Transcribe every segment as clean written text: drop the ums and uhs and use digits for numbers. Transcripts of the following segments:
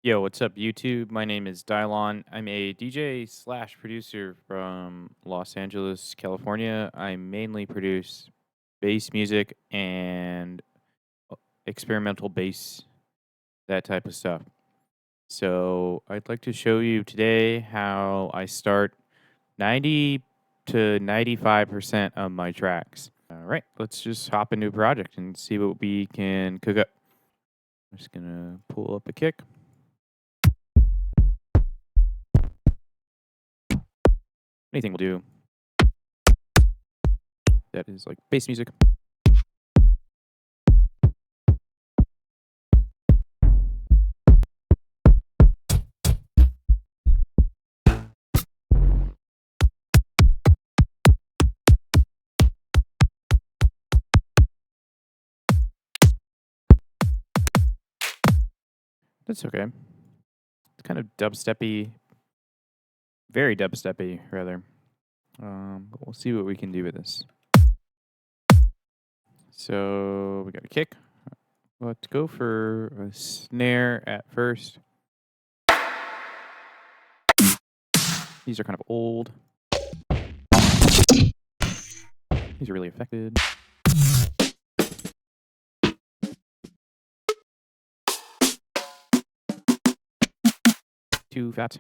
Yo, what's up, YouTube? My name is Dylon. I'm a DJ slash producer from Los Angeles, California. I mainly produce bass music and experimental bass, that type of stuff. So I'd like to show you today how I start 90 to 95% of my tracks. All right, let's just hop into a project and see what we can cook up. I'm just going to pull up a kick. Anything will do. That is like bass music. That's okay. It's kind of dubsteppy, very dubsteppy, rather. But we'll see what we can do with this. So we got a kick. Let's go for a snare at first. These are kind of old. These are really affected. Too fat.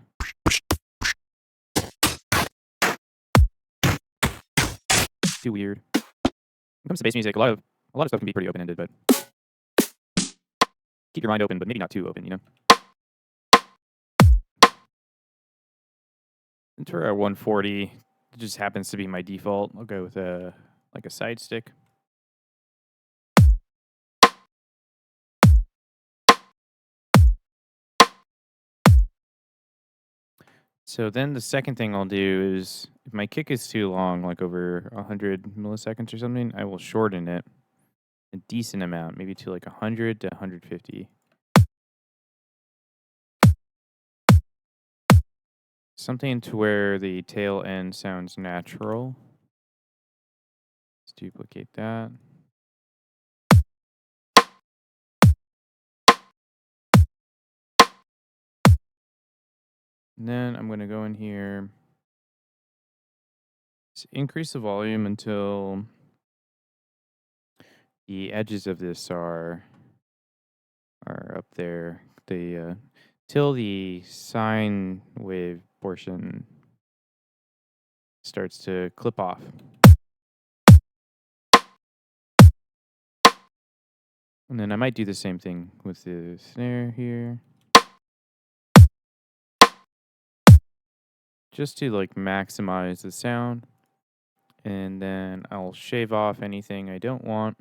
Too weird. When it comes to bass music, a lot of stuff can be pretty open-ended, but keep your mind open, but maybe not too open, you know. And for our 140, it just happens to be my default. I'll go with a side stick. So then the second thing I'll do is, if my kick is too long, like over 100 milliseconds or something, I will shorten it a decent amount, maybe to like 100 to 150. Something to where the tail end sounds natural. Let's duplicate that. And then I'm going to go in here, increase the volume until the edges of this are up there. Till the sine wave portion starts to clip off. And then I might do the same thing with the snare here. Just to like maximize the sound. And then I'll shave off anything I don't want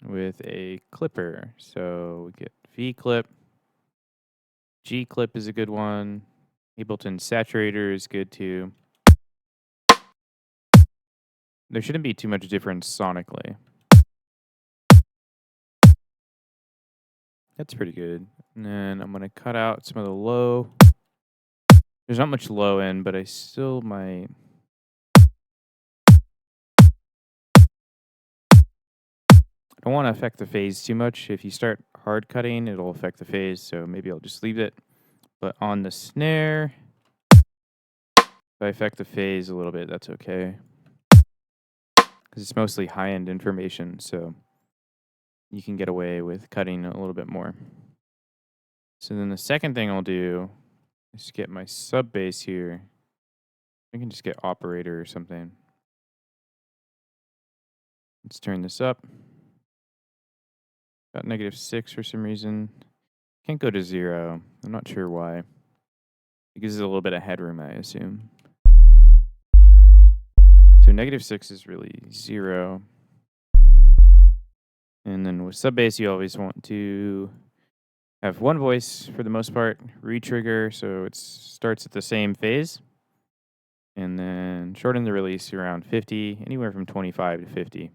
with a clipper. So we get V clip. G clip is a good one. Ableton Saturator is good too. There shouldn't be too much difference sonically. That's pretty good. And then I'm going to cut out some of the low. There's not much low end, but I still might. I don't want to affect the phase too much. If you start hard cutting, it'll affect the phase, so maybe I'll just leave it. But on the snare, if I affect the phase a little bit, that's okay. Because it's mostly high-end information, so you can get away with cutting a little bit more. So then the second thing I'll do is get my Subbase here. I can just get operator or something. Let's turn this up. Got -6 for some reason. Can't go to 0. I'm not sure why. It gives it a little bit of headroom, I assume. So -6 is really 0. And then with Subbase, you always want to have one voice for the most part, re-trigger, so it starts at the same phase. And then shorten the release around 50, anywhere from 25 to 50.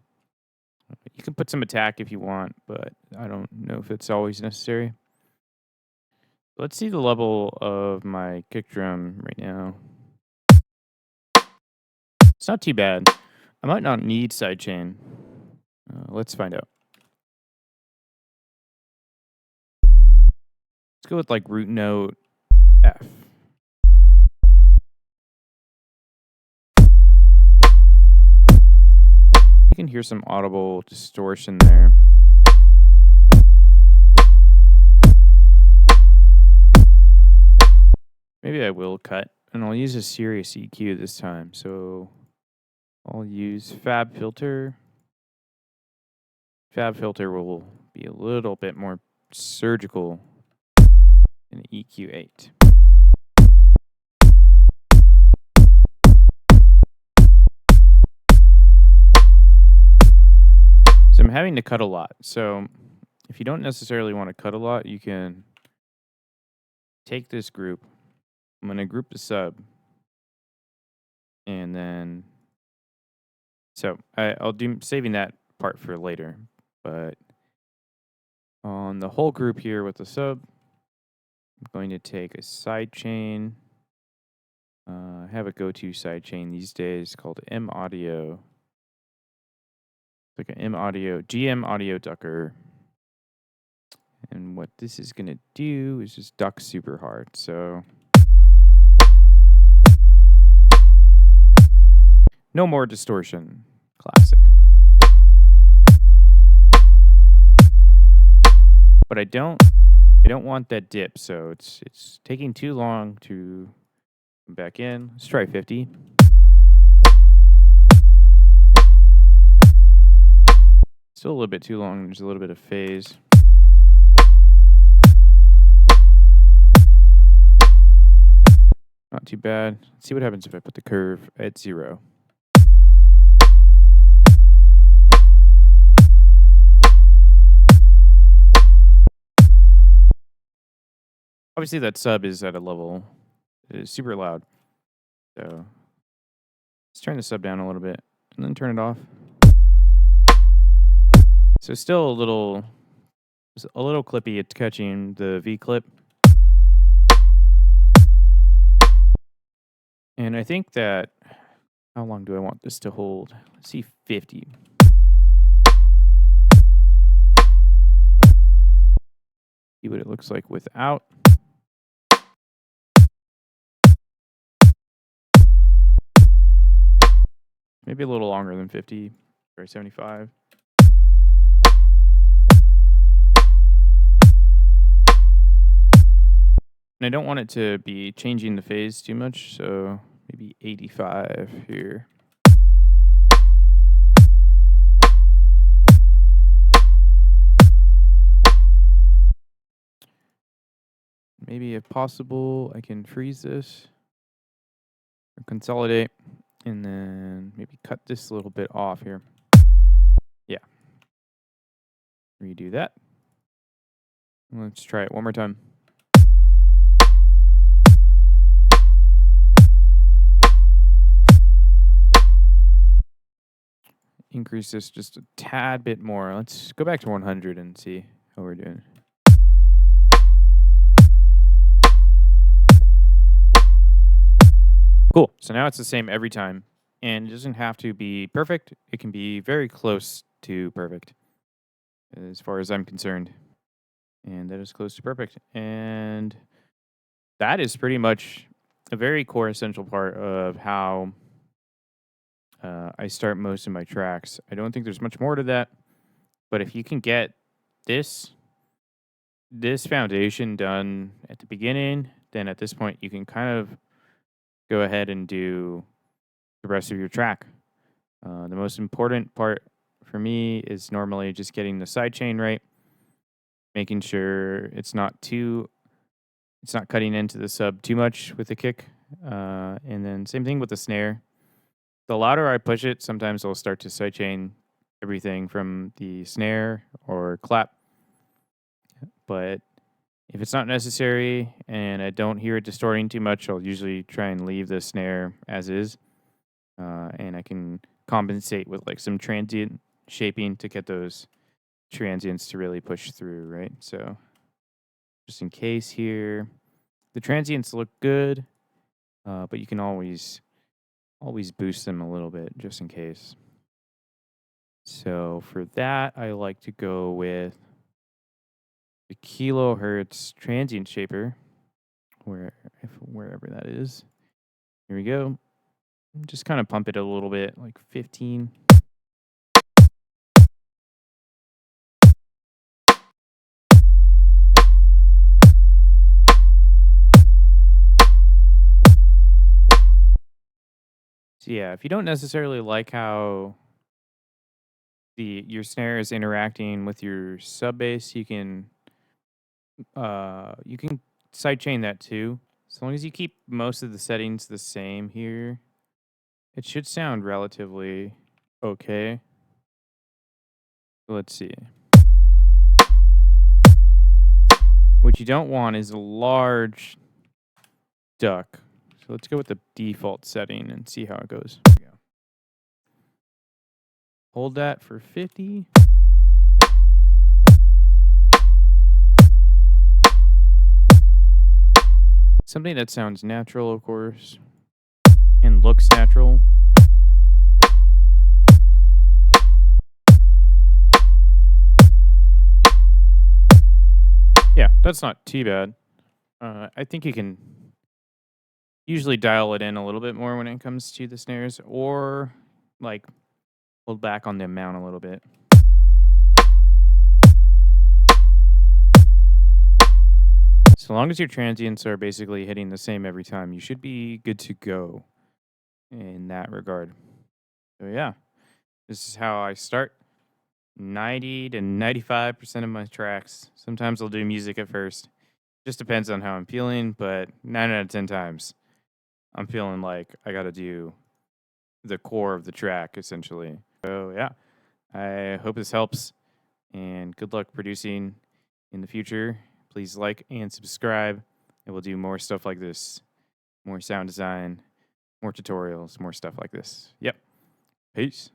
You can put some attack if you want, but I don't know if it's always necessary. Let's see the level of my kick drum right now. It's not too bad. I might not need sidechain. Let's find out. It's go with like root note F. You can hear some audible distortion there. Maybe I will cut, and I'll use a serious EQ this time. So I'll use Fab Filter. Fab Filter will be a little bit more surgical than EQ8. So I'm having to cut a lot. So if you don't necessarily want to cut a lot, you can take this group. I'm going to group the sub. And then, so I'll do saving that part for later. But on the whole group here with the sub, I'm going to take a sidechain. I have a go-to sidechain these days called M Audio. It's like an M Audio, GM Audio Ducker. And what this is going to do is just duck super hard. So no more distortion. Classic. But I don't want that dip, so it's taking too long to come back in. Let's try 50. Still a little bit too long. There's a little bit of phase. Not too bad. Let's see what happens if I put the curve at 0. Obviously, that sub is at a level that is super loud. So let's turn the sub down a little bit and then turn it off. So still a little clippy. It's catching the V clip. And I think that, how long do I want this to hold? Let's see, 50. See what it looks like without. Maybe a little longer than 50, or 75. And I don't want it to be changing the phase too much, so maybe 85 here. Maybe if possible, I can freeze this or consolidate and then maybe cut this a little bit off here. Yeah. Redo that. Let's try it one more time. Increase this just a tad bit more. Let's go back to 100 and see how we're doing. Cool. So now it's the same every time. And it doesn't have to be perfect. It can be very close to perfect as far as I'm concerned. And that is close to perfect. And that is pretty much a very core essential part of how I start most of my tracks. I don't think there's much more to that. But if you can get this foundation done at the beginning, then at this point you can kind of go ahead and do the rest of your track. The most important part for me is normally just getting the sidechain right, making sure it's not cutting into the sub too much with the kick. And then same thing with the snare. The louder I push it, sometimes I'll start to sidechain everything from the snare or clap. But if it's not necessary and I don't hear it distorting too much, I'll usually try and leave the snare as is. And I can compensate with like some transient shaping to get those transients to really push through, right? So just in case here, the transients look good, but you can always boost them a little bit just in case. So for that, I like to go with the kilohertz transient shaper, wherever that is. Here we go. Just kind of pump it a little bit, like 15. So yeah, if you don't necessarily like how your snare is interacting with your sub bass, you can sidechain that too. As long as you keep most of the settings the same here, it should sound relatively okay. Let's see. What you don't want is a large duck. So let's go with the default setting and see how it goes. There we go. Hold that for 50. Something that sounds natural, of course, and looks natural. Yeah, that's not too bad. I think you can usually dial it in a little bit more when it comes to the snares, or like hold back on the amount a little bit. So long as your transients are basically hitting the same every time, you should be good to go in that regard. So yeah, this is how I start 90 to 95% of my tracks. Sometimes I'll do music at first. Just depends on how I'm feeling, but 9 out of 10 times I'm feeling like I got to do the core of the track essentially. So yeah, I hope this helps, and good luck producing in the future. Please like and subscribe, and we'll do more stuff like this, more sound design, more tutorials, more stuff like this. Yep. Peace.